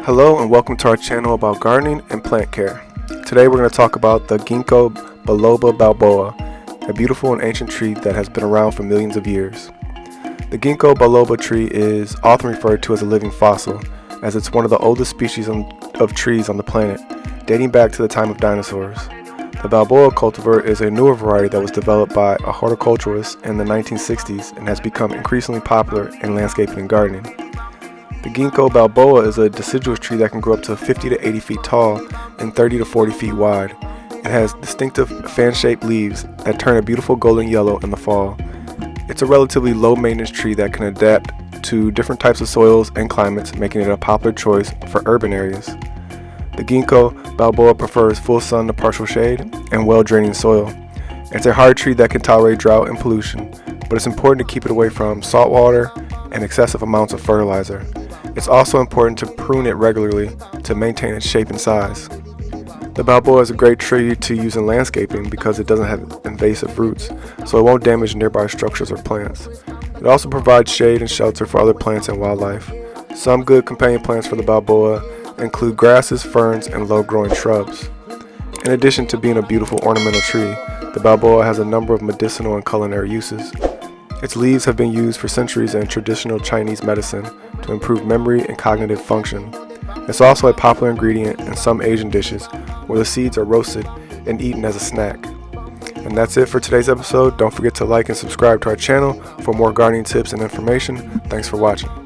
Hello and welcome to our channel about gardening and plant care. Today we're going to talk about the Ginkgo Biloba balboa, a beautiful and ancient tree that has been around for millions of years. The Ginkgo Biloba tree is often referred to as a living fossil, as it's one of the oldest species of trees on the planet, dating back to the time of dinosaurs. The balboa cultivar is a newer variety that was developed by a horticulturalist in the 1960s and has become increasingly popular in landscaping and gardening. The Ginkgo Biloba is a deciduous tree that can grow up to 50 to 80 feet tall and 30 to 40 feet wide. It has distinctive fan-shaped leaves that turn a beautiful golden yellow in the fall. It's a relatively low-maintenance tree that can adapt to different types of soils and climates, making it a popular choice for urban areas. The Ginkgo Biloba prefers full sun to partial shade and well-draining soil. It's a hard tree that can tolerate drought and pollution, but it's important to keep it away from salt water and excessive amounts of fertilizer. It's also important to prune it regularly to maintain its shape and size. The balboa is a great tree to use in landscaping because it doesn't have invasive roots, so it won't damage nearby structures or plants. It also provides shade and shelter for other plants and wildlife. Some good companion plants for the balboa include grasses, ferns, and low-growing shrubs. In addition to being a beautiful ornamental tree, the balboa has a number of medicinal and culinary uses. Its leaves have been used for centuries in traditional Chinese medicine to improve memory and cognitive function. It's also a popular ingredient in some Asian dishes where the seeds are roasted and eaten as a snack. And that's it for today's episode. Don't forget to like and subscribe to our channel for more gardening tips and information. Thanks for watching.